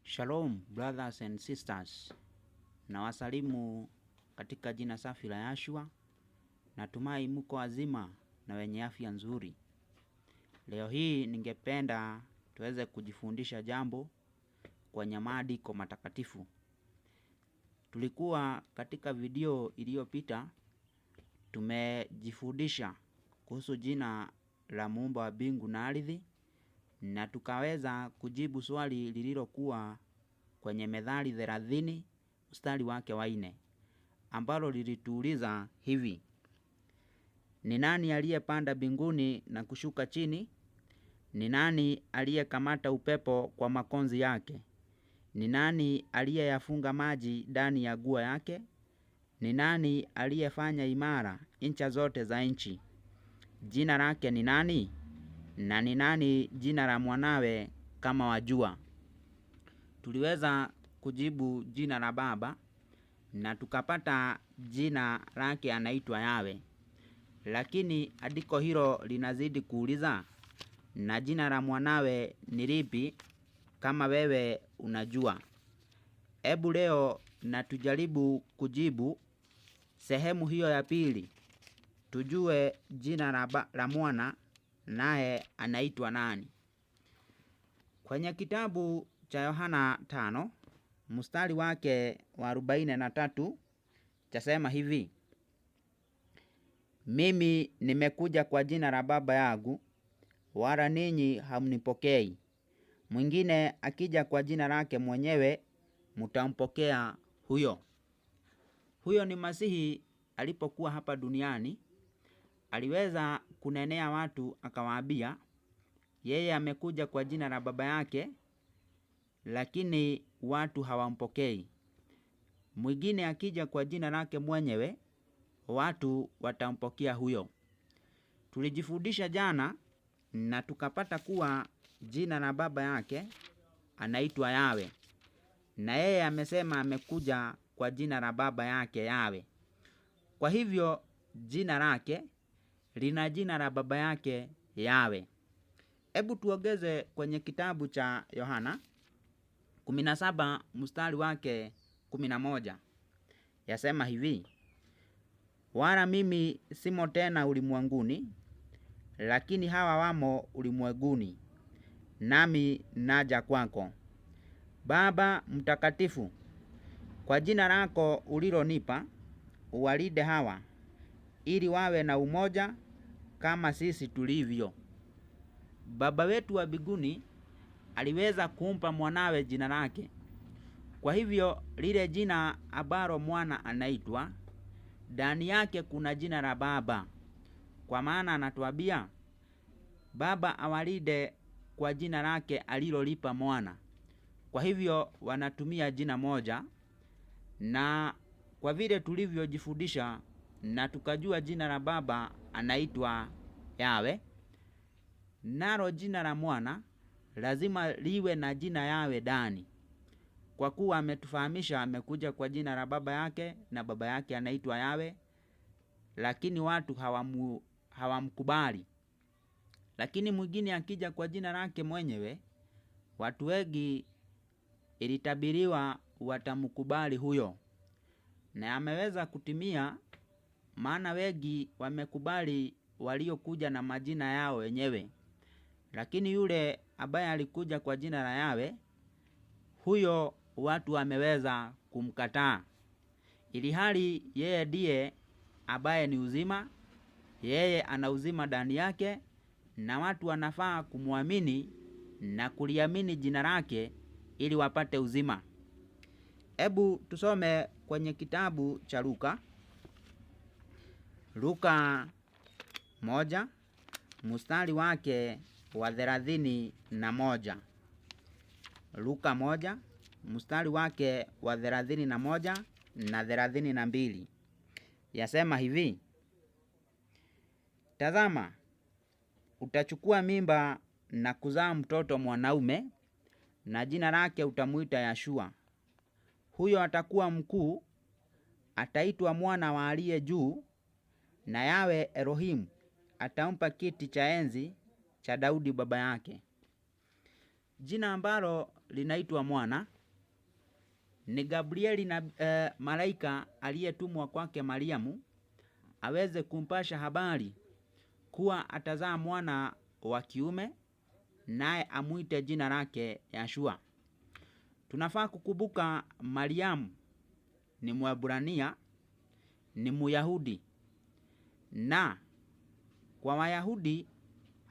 Shalom brothers and sisters, na wasalimu katika jina safi la Yashua. Natumai mko wazima na wenye afya nzuri. Leo hii ningependa tuweze kujifundisha jambo kwenye maandiko matakatifu. Tulikuwa katika video iliyopita tumejifundisha kuhusu jina la Muumba wa mbingu na ardhi, na tukaweza kujibu swali lililokuwa kwenye Methali 30 mstari wake wa 4, ambalo lilituuliza hivi: ni nani aliyepanda mbinguni na kushuka chini? Ni nani aliyekamata upepo kwa makonzi yake? Ni nani aliyeyafunga maji ndani ya gua yake? Ni nani aliyefanya imara ncha zote za nchi? Jina lake ni nani? Na ni nani jina la mwanawe kama wajua? Tuliweza kujibu jina la Baba na tukapata jina lake anaitwa Yawe. Lakini andiko hilo linazidi kuuliza, na jina la mwanawe ni lipi kama wewe unajua? Hebu leo na tujaribu kujibu sehemu hiyo ya pili. Tujue jina la mwana naye anaitwa nani. Kwenye kitabu cha Yohana 5 mstari wake wa 43 chasema hivi: mimi nimekuja kwa jina la Baba yangu, wala ninyi hamnipokei. Mwingine akija kwa jina lake mwenyewe, mtampokea huyo. Huyo ni Masihi. Alipokuwa hapa duniani, aliweza kunenea watu akawaambia yeye amekuja kwa jina la Baba yake, lakini watu hawampokei. Mwingine akija kwa jina lake mwenyewe, watu watampokea huyo. Tulijifundisha jana na tukapata kuwa jina la Baba yake anaitwa Yawe, na yeye amesema amekuja kwa jina la Baba yake Yawe. Kwa hivyo jina lake lina jina la Baba yake Yawe. Hebu tuongeze kwenye kitabu cha Yohana 17 mstari wake 11. Yasema hivi: wala mimi simo tena ulimwenguni, lakini hawa wamo ulimwenguni, nami naja kwako. Baba mtakatifu, kwa jina lako ulilonipa, uwalinde hawa, ili wawe na umoja kama sisi tulivyo. Baba wetu wa mbinguni aliweza kumpa mwanawe jina lake. Kwa hivyo lile jina ambalo mwana anaitwa, ndani yake kuna jina la Baba. Kwa maana anatuambia Baba awalinde kwa jina lake alilolipa mwana. Kwa hivyo wanatumia jina moja, na kwa vile tulivyojifundisha na tukajua jina la Baba anaitwa Yawe, nalo jina la mwana lazima liwe na jina Yawe ndani. Kwa kuwa ametufahamisha amekuja kwa jina la Baba yake na Baba yake anaitwa Yawe, lakini watu hawamkubali. Lakini mwingine akija kwa jina lake mwenyewe, watu wengi ilitabiriwa watamkubali huyo. Na ameweza kutimia, maana wengi wamekubali waliokuja na majina yao wenyewe. Lakini yule ambaye alikuja kwa jina la Yawe, huyo watu wameweza kumkataa. Ili hali yeye ndiye ambaye ni uzima, yeye ana uzima ndani yake, na watu wanafaa kumwamini na kuliamini jina lake ili wapate uzima. Hebu tusome kwenye kitabu cha Luka 1 mstari wake wa 31. Luka 1 mstari wake wa 31 na 32. Yasema hivi: tazama, utachukua mimba na kuzaa mtoto mwanaume, na jina lake utamuita Yashua. Huyo atakuwa mkuu, ataitwa mwana wa aliye juu, na Yawe Elohim atampa kiti cha enzi cha Daudi baba yake. Jina ambalo linaitwa mwana Ni Gabrieli na malaika aliyetumwa kwake Mariamu aweze kumpasha habari kuwa atazaa mwana wa kiume, naye amuite jina lake Yashua. Tunafaa kukumbuka Mariamu ni Mwebrania, ni Myahudi, na kwa Wayahudi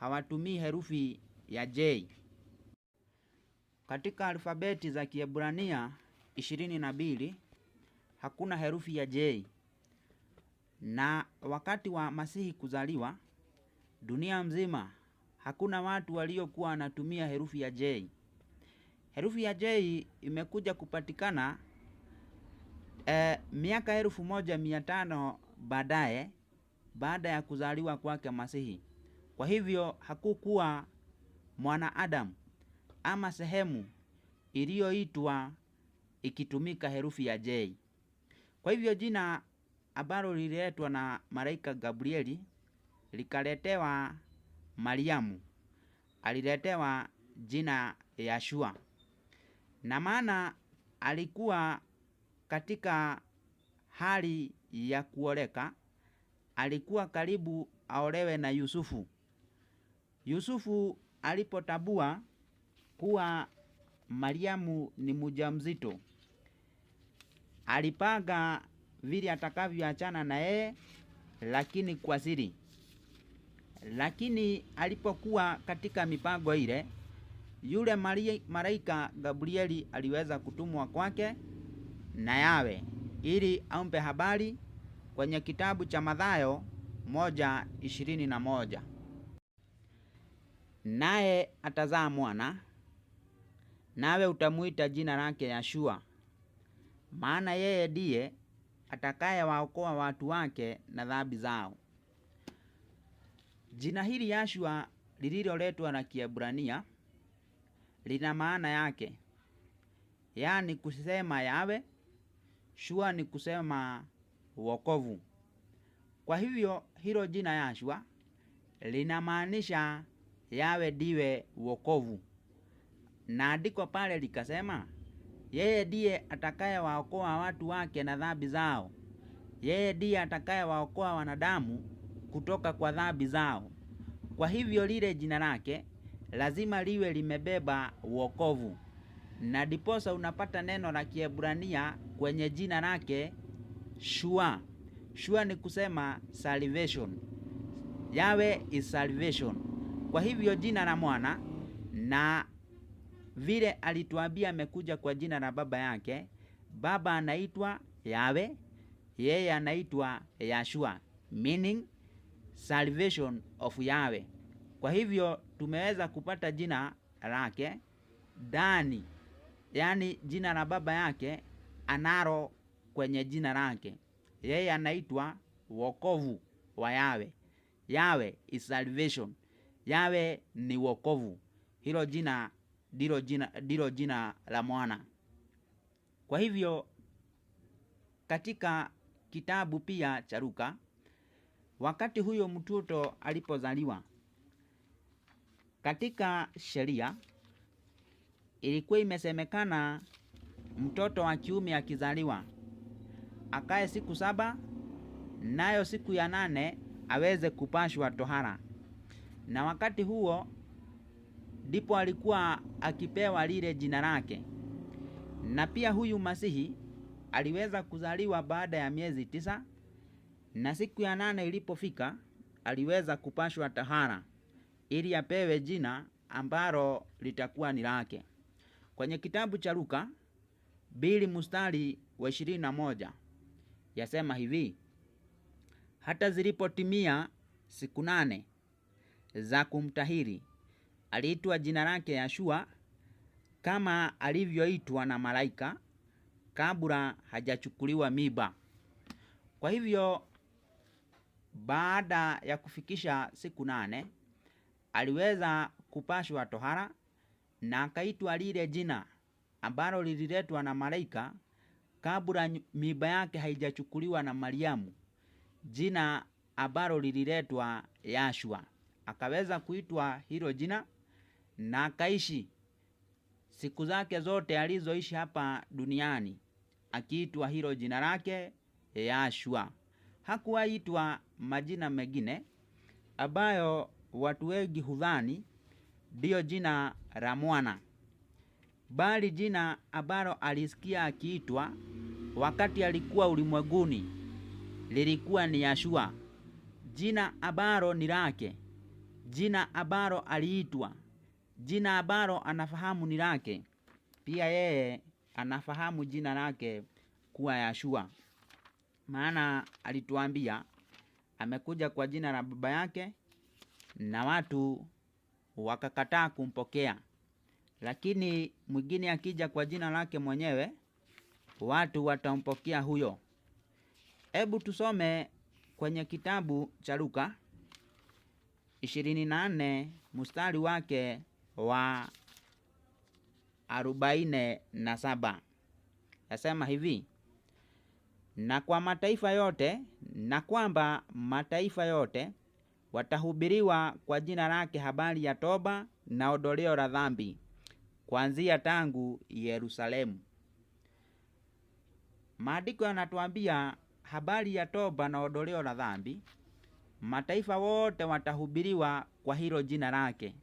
hawatumii herufi ya J. Katika alfabeti za Kiebrania 22 hakuna herufi ya J. Na wakati wa Masihi kuzaliwa, dunia mzima hakuna watu waliokuwa wanatumia herufi ya J. Herufi ya J imekuja kupatikana miaka 1500 baadaye, baada ya kuzaliwa kwake Masihi. Kwa hivyo hakukuwa mwanadamu ama sehemu iliyoitwa ikitumika herufi ya J. Kwa hivyo jina ambalo lililetwa na malaika Gabrieli likaletewa Mariamu, aliletewa jina Yashua. Na maana alikuwa katika hali ya kuoleka, alikuwa karibu aolewe na Yusufu. Yusufu alipotabua kuwa Mariamu ni mjamzito, alipanga vile atakavyoachana na yeye, lakini kwa siri. Lakini alipokuwa katika mipango ile, yule malaika Gabrieli aliweza kutumwa kwake na Yawe ili ampe habari kwenye kitabu cha Mathayo 1:21. Naye atazaa mwana, nawe utamuita jina lake Yashua, maana yeye ndiye atakayewaokoa watu wake na dhambi zao. Jina hili Yashua lililoletwa na Kiebrania lina maana yake, yaani kusema Yawe, Shua ni kusema wokovu. Kwa hivyo hilo jina Yashua linamaanisha Yawe ndiwe wokovu. Na andiko pale likasema yeye ndiye atakayewaokoa watu wake na dhambi zao. Yeye ndiye atakayewaokoa wanadamu kutoka kwa dhambi zao. Kwa hivyo lile jina lake lazima liwe limebeba wokovu. Na ndiposa unapata neno la Kiebrania kwenye jina lake Shua. Shua ni kusema salvation. Yawe is salvation. Kwa hivyo jina la mwana, na vile alituambia amekuja kwa jina la baba yake, baba anaitwa Yawe, yeye anaitwa Yashua, meaning salvation of Yawe. Kwa hivyo tumeweza kupata jina lake ndani, yani jina la baba yake anaro kwenye jina lake. Yeye anaitwa wokovu wa Yawe. Yawe is salvation. Yawe ni wokovu. Hilo jina ndilo jina la mwana. Kwa hivyo katika kitabu pia cha Luka, wakati huyo mtoto alipozaliwa, katika sheria ilikuwa imesemekana mtoto wa kiume akizaliwa akae siku 7, nayo siku ya 8 aweze kupashwa tohara. Na wakati huo ndipo alikuwa akipewa lile jina lake. Na pia huyu Masihi aliweza kuzaliwa baada ya miezi 9, na siku ya 8 ilipofika aliweza kupashwa tohara ili apewe jina ambalo litakuwa ni lake. Kwenye kitabu cha Luka 2:21 yasema hivi: hata zilipotimia siku 8 za kumtahiri, aliitwa jina lake Yashua, kama alivyoitwa na malaika kabla hajachukuliwa mimba. Kwa hivyo baada ya kufikisha siku 8 aliweza kupashwa tohara na akaitwa lile jina ambalo lililetwa na malaika kabla mimba yake haijachukuliwa na Mariamu, jina ambalo lililetwa Yashua. Akaweza kuitwa hilo jina na akaishi siku zake zote alizoishi hapa duniani akiitwa hilo jina lake Yashua. Hakuwaitwa majina mengine ambayo watu wengi hudhani ndio jina la mwana, bali jina ambalo alisikia akiitwa wakati alikuwa ulimwenguni lilikuwa ni Yashua, jina ambalo ni lake, jina ambalo aliitwa, jina ambalo anafahamu ni lake. Pia yeye anafahamu jina lake kuwa Yashua, maana alituambia amekuja kwa jina la baba yake na watu wakakataa kumpokea, lakini mwingine akija kwa jina lake mwenyewe watu watampokea huyo. Hebu tusome kwenye kitabu cha Luka 24 mstari wake wa 47. Yasema hivi: na kwa mataifa yote, na kwamba mataifa yote watahubiriwa kwa jina lake habari ya toba na ondoleo la dhambi, kuanzia tangu Yerusalemu. Maandiko yanatuambia habari ya toba na ondoleo la dhambi, mataifa wote watahubiriwa kwa hilo jina lake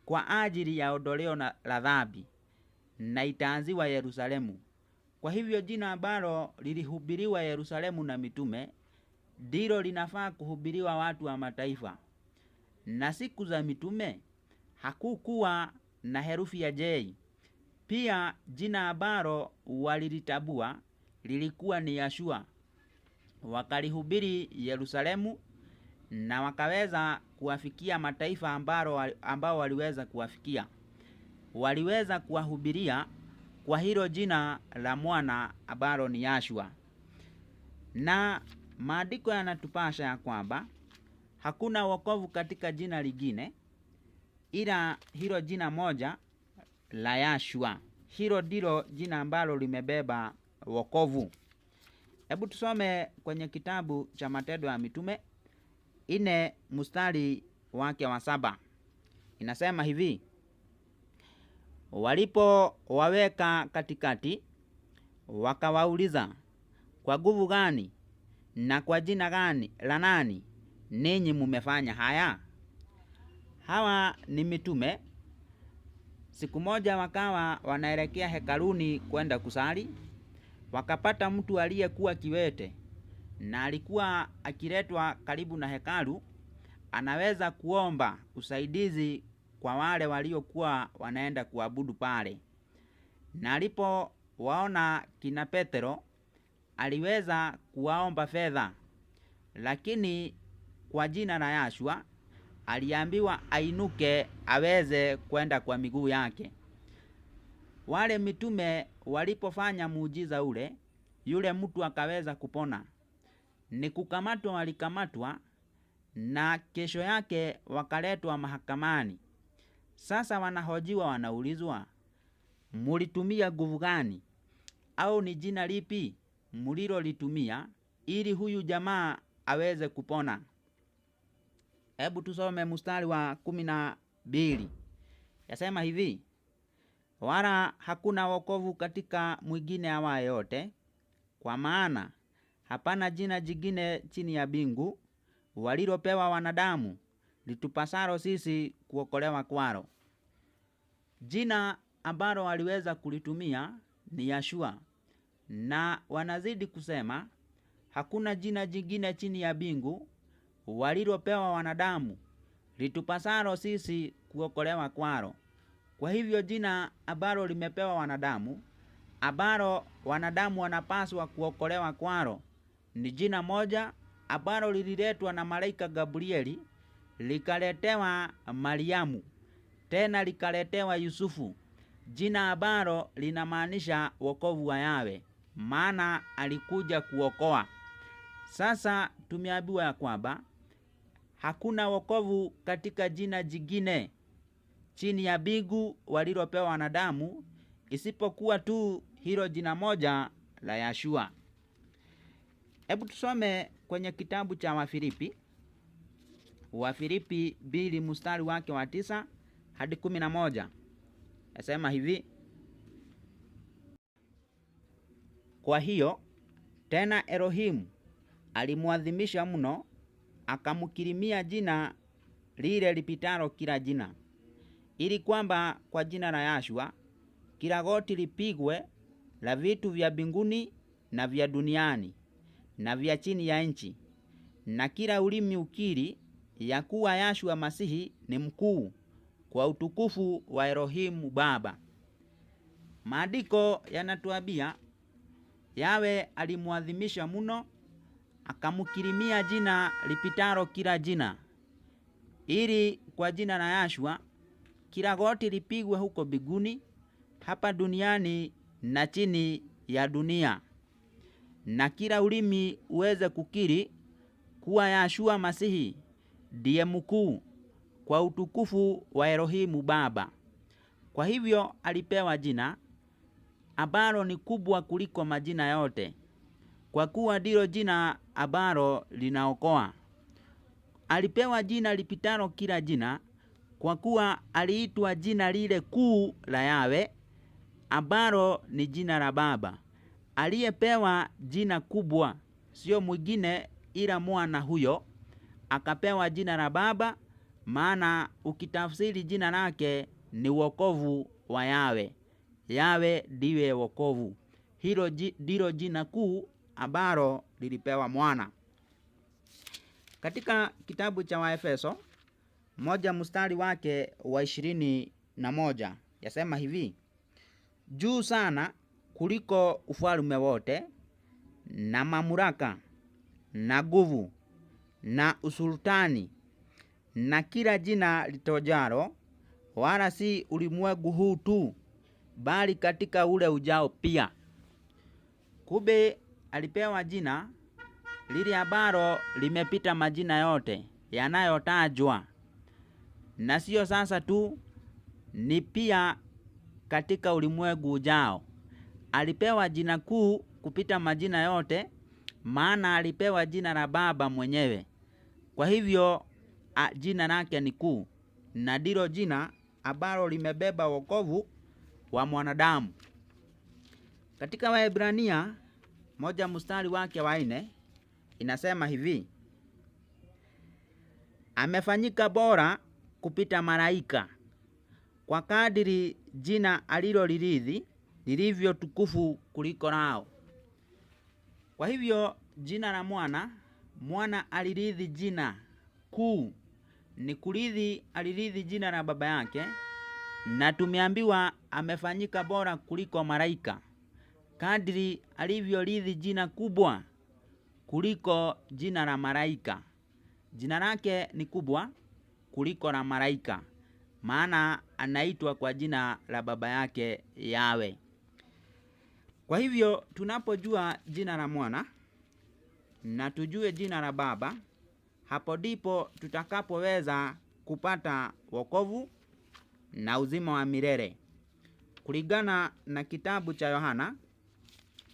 kwa ajili ya ondoleo la dhambi, na itaanziwa Yerusalemu. Kwa hivyo jina ambalo lilihubiriwa Yerusalemu na mitume ndilo linafaa kuhubiriwa watu wa mataifa. Na siku za mitume hakukuwa na herufi ya J. Pia jina ambalo walilitabua lilikuwa ni Yashua. Wakalihubiri Yerusalemu na wakaweza kuwafikia mataifa ambao waliweza kuwafikia. Waliweza kuwahubiria kwa hilo jina la mwana ambalo ni Yashua. Na maandiko yanatupasha ya kwamba hakuna wokovu katika jina lingine ila hilo jina moja la Yashua. Hilo ndilo jina ambalo limebeba wokovu. Hebu tusome kwenye kitabu cha Matendo ya Mitume 4 mstari wake wa 7. Inasema hivi: walipowaweka katikati, wakawauliza, kwa nguvu gani na kwa jina gani la nani ninyi mumefanya haya? Hawa ni mitume. Siku moja wakawa wanaelekea hekaluni kwenda kusali, wakapata mtu aliyekuwa kiwete na alikuwa akiletwa karibu na hekalu, anaweza kuomba usaidizi kwa wale waliokuwa wanaenda kuabudu pale. Na alipowaona kina Petero, aliweza kuwaomba fedha, lakini kwa jina la Yashua aliambiwa ainuke aweze kwenda kwa miguu yake. Wale mitume walipofanya muujiza ule, yule mtu akaweza kupona. Ni kukamatwa walikamatwa, na kesho yake wakaletwa mahakamani. Sasa wanahojiwa, wanaulizwa, mulitumia nguvu gani au ni jina lipi mulilolitumia ili huyu jamaa aweze kupona? Hebu tusome mstari wa 12. Yasema hivi: wala hakuna wokovu katika mwingine awaye yote, kwa maana hapana jina jingine chini ya mbingu walilopewa wanadamu litupasalo sisi kuokolewa kwalo. Jina ambalo waliweza kulitumia ni Yashua, na wanazidi kusema hakuna jina jingine chini ya mbingu walilopewa wanadamu litupasalo sisi kuokolewa kwalo. Kwa hivyo jina ambalo limepewa wanadamu, ambalo wanadamu wanapaswa kuokolewa kwalo, ni jina moja ambalo lililetwa na malaika Gabrieli, likaletewa Mariamu, tena likaletewa Yusufu, jina ambalo linamaanisha wokovu wa Yawe, maana alikuja kuokoa. Sasa tumeambiwa ya kwamba hakuna wokovu katika jina jingine chini ya mbingu walilopewa wanadamu isipokuwa tu hilo jina moja la Yashua. Hebu tusome kwenye kitabu cha Wafilipi 2 mstari wake wa 9 hadi 11. Yasema hivi: kwa hiyo tena Elohimu alimuadhimisha mno, akamkirimia jina lile lipitalo kila jina, ili kwamba kwa jina la Yahshua kila goti lipigwe, la vitu vya mbinguni na vya duniani na vya chini ya nchi, na kila ulimi ukiri ya kuwa Yahshua Masihi ni mkuu, kwa utukufu wa Elohimu Baba. Maandiko yanatuambia Yawe alimuadhimisha mno, akamkirimia jina lipitalo kila jina, ili kwa jina la Yahshua kila goti lipigwe huko mbinguni, hapa duniani na chini ya dunia, na kila ulimi uweze kukiri kuwa Yahshua Masihi ndiye mkuu, kwa utukufu wa Elohimu Baba. Kwa hivyo alipewa jina ambalo ni kubwa kuliko majina yote, kwa kuwa ndilo jina ambalo linaokoa. Alipewa jina lipitalo kila jina, kwa kuwa aliitwa jina lile kuu la Yawe, ambalo ni jina la Baba. Aliyepewa jina kubwa sio mwingine ila mwana huyo, akapewa jina la Baba, maana ukitafsiri jina lake ni wokovu wa Yawe. Yawe ndiye wokovu. Hilo ndilo jina kuu ambalo lilipewa mwana. Katika kitabu cha Waefeso 1 mstari wake wa 21 yasema hivi: juu sana kuliko ufalme wote na mamlaka na nguvu na usultani na kila jina litojalo, wala si ulimwengu huu tu, bali katika ule ujao pia. Kumbe alipewa jina lile ambalo limepita majina yote yanayotajwa, na sio sasa tu, ni pia katika ulimwengu ujao. Alipewa jina kuu kupita majina yote, maana alipewa jina la Baba mwenyewe. Kwa hivyo jina lake ni kuu, na ndilo jina ambalo limebeba wokovu wa mwanadamu. Katika Waebrania 1 mstari wake wa 4 inasema hivi: amefanyika bora kupita malaika, kwa kadiri jina alilolirithi lilivyo tukufu kuliko lao. Kwa hivyo jina la mwana alirithi jina kuu, ni kurithi, alirithi jina la baba yake, na tumeambiwa amefanyika bora kuliko malaika, kadiri alivyorithi jina kubwa kuliko jina la malaika. Jina lake ni kubwa kuliko la malaika, maana anaitwa kwa jina la baba yake Yawe. Kwa hivyo tunapojua jina la mwana na tujue jina la Baba, hapo ndipo tutakapoweza kupata wokovu na uzima wa milele. Kulingana na kitabu cha Yohana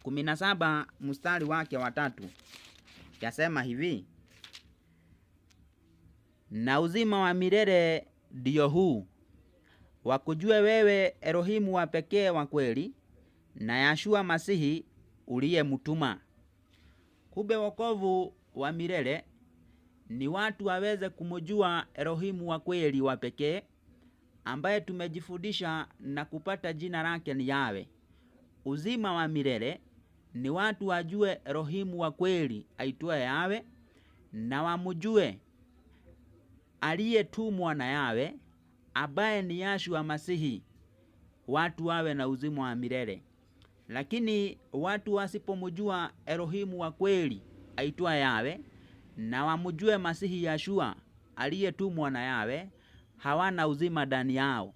17 mstari wake wa 3 yasema hivi: na uzima wa milele ndio huu, wakujue wewe Elohimu wa pekee wa kweli, na Yahshua Masihi uliyemtuma. Kumbe wokovu wa milele ni watu waweze kumjua Elohimu wa kweli wa pekee, ambaye tumejifundisha na kupata jina lake ni Yawe. Uzima wa milele ni watu wajue Elohimu wa kweli aitwaye Yawe, na wamjue aliyetumwa na Yawe, ambaye ni Yahshua Masihi, watu wawe na uzima wa milele. Lakini watu wasipomjua Elohimu wa kweli aitwaye Yawe, na wamjue Masihi Yahshua aliyetumwa na Yawe, hawana uzima ndani yao.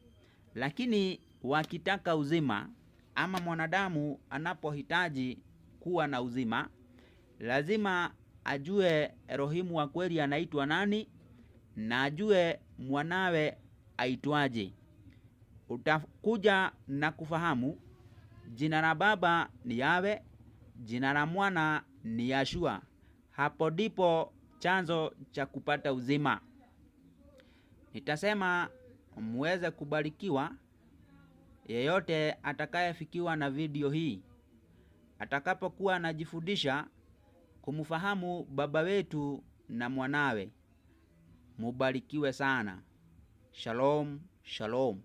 Lakini wakitaka uzima, ama mwanadamu anapohitaji kuwa na uzima, lazima ajue Elohimu wa kweli anaitwa nani, na ajue mwanawe aitwaje. Utakuja na kufahamu jina la Baba ni Yawe, jina la Mwana ni Yahshua. Hapo ndipo chanzo cha kupata uzima. Nitasema muweze kubarikiwa Yeyote atakayefikiwa na video hii, atakapokuwa anajifundisha kumfahamu Baba wetu na mwanawe, mubarikiwe sana. Shalom, shalom.